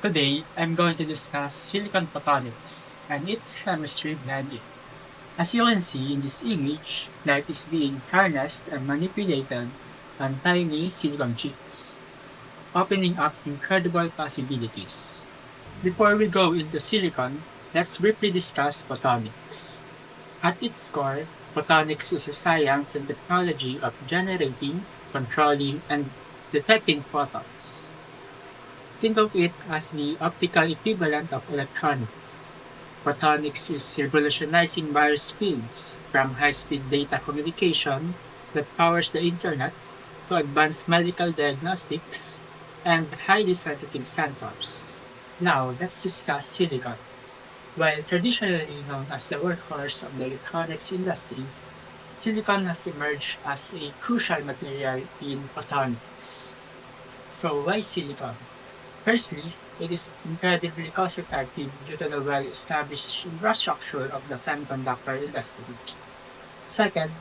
Today, I'm going to discuss silicon photonics and its chemistry behind it. As you can see in this image, light is being harnessed and manipulated on tiny silicon chips, opening up incredible possibilities. Before we go into silicon, let's briefly discuss photonics. At its core, photonics is a science and technology of generating, controlling, and detecting photons. Think of it as the optical equivalent of electronics. Photonics is revolutionizing various fields, from high-speed data communication that powers the internet to advanced medical diagnostics and highly sensitive sensors. Now, let's discuss silicon. While traditionally known as the workhorse of the electronics industry, silicon has emerged as a crucial material in photonics. So, why silicon? Firstly, it is incredibly cost-effective due to the well-established infrastructure of the semiconductor industry. Second,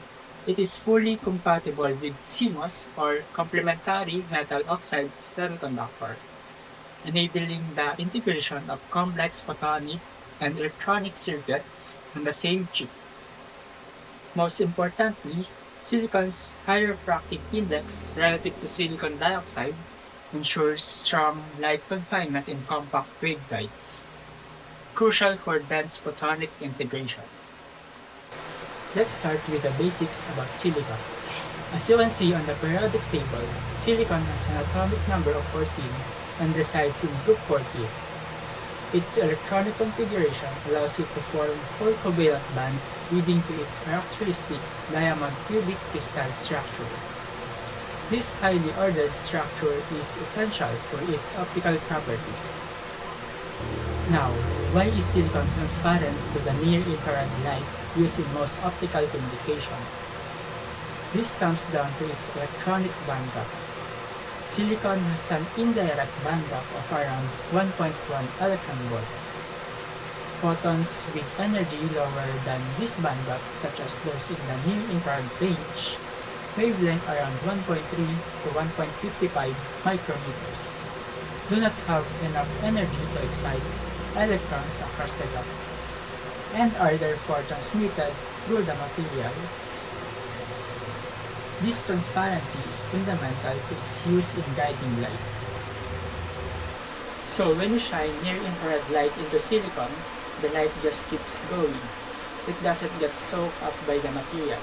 it is fully compatible with CMOS or complementary metal oxide semiconductor, enabling the integration of complex photonic and electronic circuits on the same chip. Most importantly, silicon's high refractive index relative to silicon dioxide ensures strong light confinement in compact waveguides, crucial for dense photonic integration. Let's start with the basics about silicon. As you can see on the periodic table, silicon has an atomic number of 14 and resides in group 14. Its electronic configuration allows it to form 4 covalent bonds leading to its characteristic diamond cubic crystal structure. This highly ordered structure is essential for its optical properties. Now, why is silicon transparent to the near-infrared light used in most optical communication? This comes down to its electronic band gap. Silicon has an indirect band gap of around 1.1 electron volts. Photons with energy lower than this band gap, such as those in the near-infrared range, wavelength around 1.3 to 1.55 micrometers, do not have enough energy to excite electrons across the gap, and are therefore transmitted through the materials. This transparency is fundamental to its use in guiding light. So when you shine near-infrared light into silicon, the light just keeps going. It doesn't get soaked up by the material.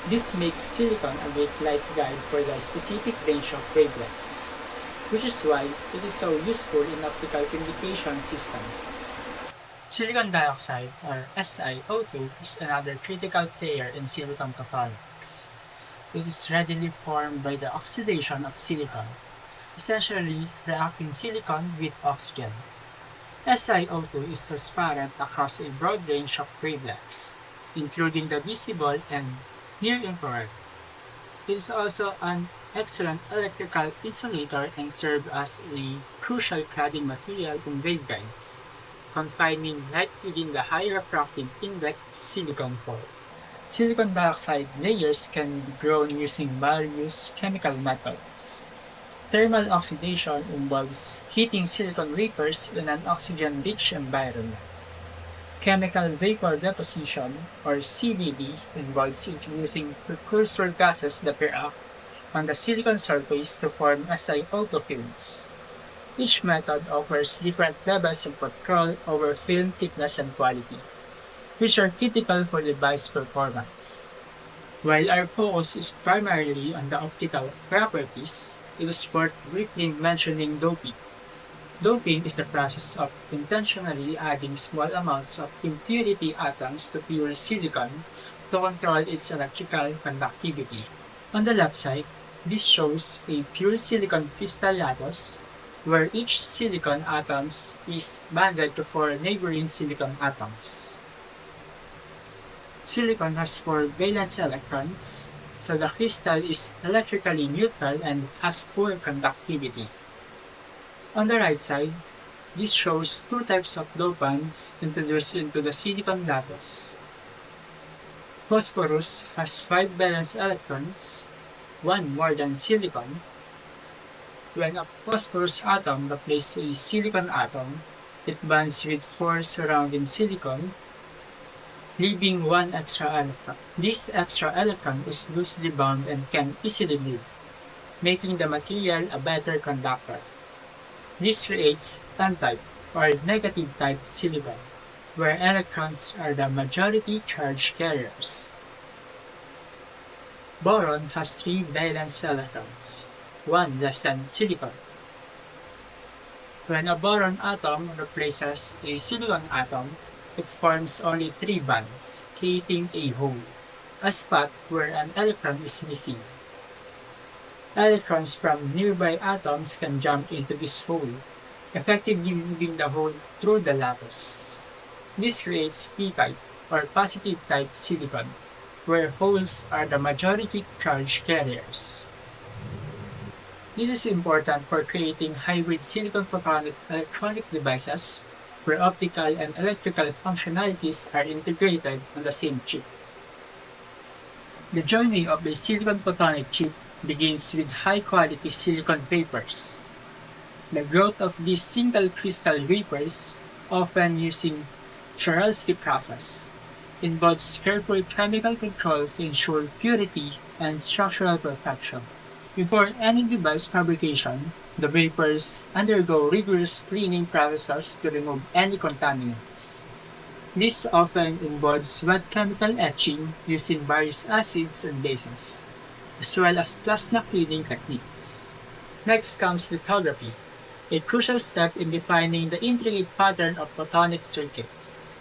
This makes silicon a great light guide for the specific range of wavelengths, which is why it is so useful in optical communication systems. Silicon dioxide, or SiO2, is another critical player in silicon photonics. It is readily formed by the oxidation of silicon, essentially reacting silicon with oxygen. SiO2 is transparent across a broad range of wavelengths, including the visible and near-infrared. It is also an excellent electrical insulator and serves as a crucial cladding material in waveguides, confining light within the high refractive index silicon core. Silicon dioxide layers can be grown using various chemical methods. Thermal oxidation involves heating silicon wafers in an oxygen-rich environment. Chemical vapor deposition, or CVD, involves introducing precursor gases that react on the silicon surface to form SiO2 films. Each method offers different levels of control over film thickness and quality, which are critical for device performance. While our focus is primarily on the optical properties, it is worth briefly mentioning doping. Doping is the process of intentionally adding small amounts of impurity atoms to pure silicon to control its electrical conductivity. On the left side, this shows a pure silicon crystal lattice where each silicon atom is bonded to 4 neighboring silicon atoms. Silicon has 4 valence electrons, so the crystal is electrically neutral and has poor conductivity. On the right side, this shows 2 types of dopants introduced into the silicon lattice. Phosphorus has 5 valence electrons, 1 more than silicon, When a phosphorus atom replaces a silicon atom, it bonds with four surrounding silicon, leaving one extra electron. This extra electron is loosely bound and can easily move, making the material a better conductor. This creates N-type or negative type silicon, where electrons are the majority charge carriers. Boron has three valence electrons, one less than silicon. When a boron atom replaces a silicon atom, it forms only three bonds, creating a hole, a spot where an electron is missing. Electrons from nearby atoms can jump into this hole, effectively moving the hole through the lattice. This creates p-type or positive type silicon, where holes are the majority charge carriers. This is important for creating hybrid silicon photonic electronic devices where optical and electrical functionalities are integrated on the same chip. The joining of a silicon photonic chip begins with high-quality silicon wafers. The growth of these single crystal wafers, often using Czaralski process, involves careful chemical control to ensure purity and structural perfection. Before any device fabrication, the wafers undergo rigorous cleaning processes to remove any contaminants. This often involves wet chemical etching using various acids and bases, as well as plasma cleaning techniques. Next comes lithography, a crucial step in defining the intricate pattern of photonic circuits.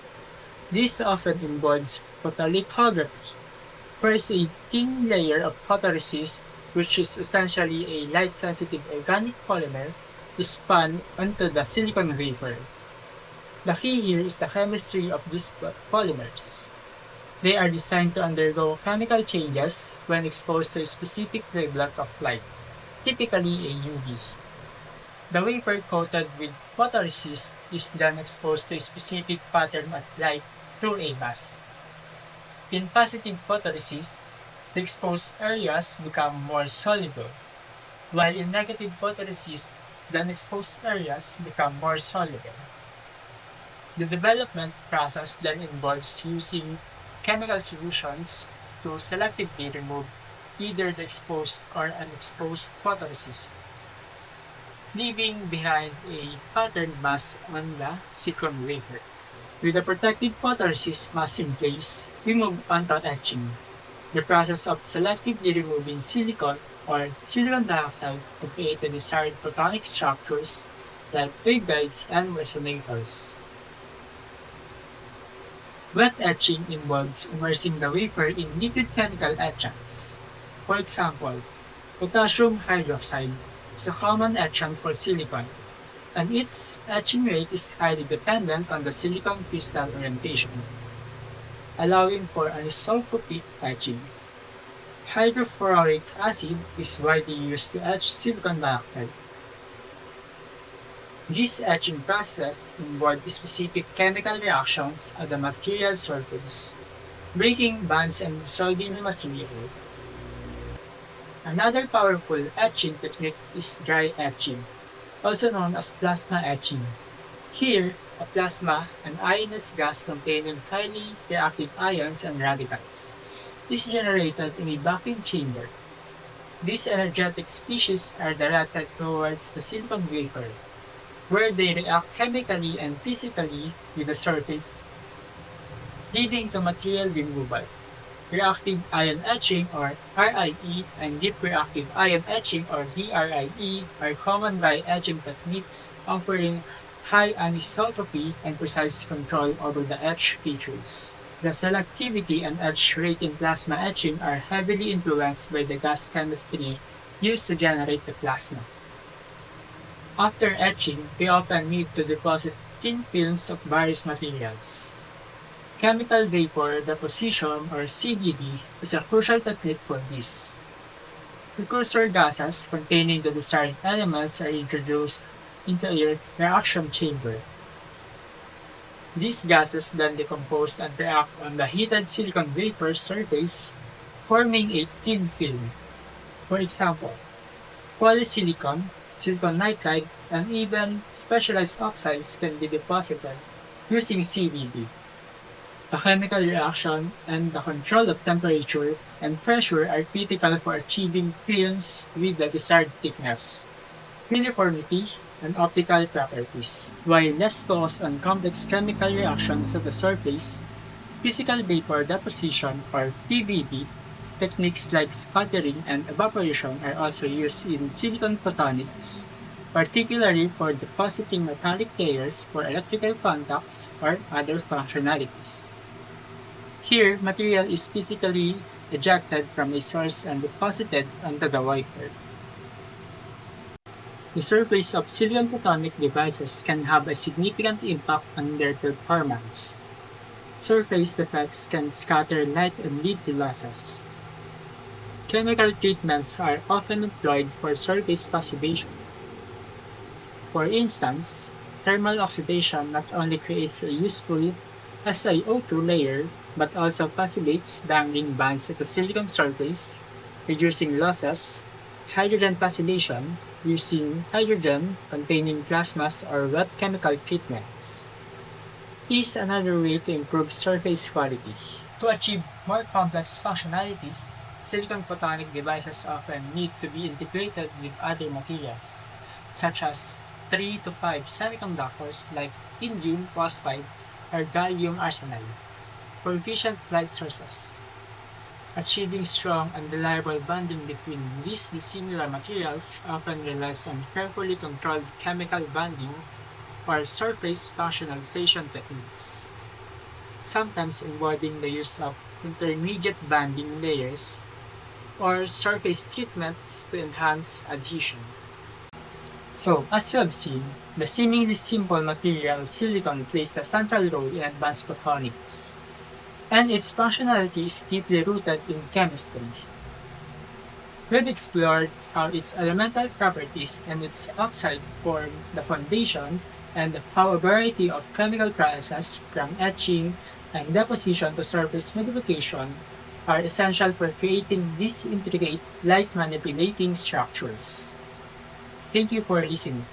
This often involves photolithography. First, a thin layer of photoresist, which is essentially a light-sensitive organic polymer, is spun onto the silicon wafer. The key here is the chemistry of these polymers. They are designed to undergo chemical changes when exposed to a specific wavelength of light, typically a UV. The wafer coated with photoresist is then exposed to a specific pattern of light through a mask. In positive photoresist, the exposed areas become more soluble, while in negative photoresist, the unexposed areas become more soluble. The development process then involves using chemical solutions to selectively remove either the exposed or unexposed photoresist, leaving behind a patterned mask on the silicon wafer. With the protective photoresist mask in place, we move on to etching, the process of selectively removing silicon or silicon dioxide to create the desired photonic structures like waveguides and resonators. Wet etching involves immersing the wafer in liquid chemical etchants. For example, potassium hydroxide is a common etchant for silicon, and its etching rate is highly dependent on the silicon crystal orientation, allowing for anisotropy etching. Hydrofluoric acid is widely used to etch silicon dioxide. These etching processes involve specific chemical reactions at the material surface, breaking bonds and dissolving the material. Another powerful etching technique is dry etching, also known as plasma etching. Here, a plasma, an ionized gas containing highly reactive ions and radicals, is generated in a vacuum chamber. These energetic species are directed towards the silicon wafer, where they react chemically and physically with the surface, leading to material removal. Reactive ion etching or RIE and deep reactive ion etching or DRIE are common dry etching techniques offering high anisotropy and precise control over the etch features. The selectivity and etch rate in plasma etching are heavily influenced by the gas chemistry used to generate the plasma. After etching, we often need to deposit thin films of various materials. Chemical vapor deposition or CVD is a crucial technique for this. Precursor gases containing the desired elements are introduced into a reaction chamber. These gases then decompose and react on the heated silicon vapor surface, forming a thin film. For example, polysilicon, silicon nitride, and even specialized oxides can be deposited using CVD. The chemical reaction and the control of temperature and pressure are critical for achieving films with the desired thickness, uniformity, and optical properties. While less focused on complex chemical reactions at the surface, physical vapor deposition or PVD techniques like sputtering and evaporation are also used in silicon photonics, particularly for depositing metallic layers for electrical contacts or other functionalities. Here, material is physically ejected from a source and deposited onto the wafer. The surface of silicon photonic devices can have a significant impact on their performance. Surface defects can scatter light and lead to losses. Chemical treatments are often employed for surface passivation. For instance, thermal oxidation not only creates a useful SiO2 layer but also passivates dangling bands at the silicon surface, reducing losses. Hydrogen passivation using hydrogen-containing plasmas or wet chemical treatments is another way to improve surface quality. To achieve more complex functionalities, silicon photonic devices often need to be integrated with other materials, such as 3 to 5 semiconductors like indium phosphide or gallium arsenide, for efficient light sources. Achieving strong and reliable bonding between these dissimilar materials often relies on carefully controlled chemical bonding or surface functionalization techniques, sometimes involving the use of intermediate bonding layers or surface treatments to enhance adhesion. So, as you have seen, the seemingly simple material silicon plays a central role in advanced photonics, and its functionality is deeply rooted in chemistry. We've explored how its elemental properties and its oxide form the foundation and how a variety of chemical processes from etching and deposition to surface modification are essential for creating these intricate light manipulating structures. Thank you for listening.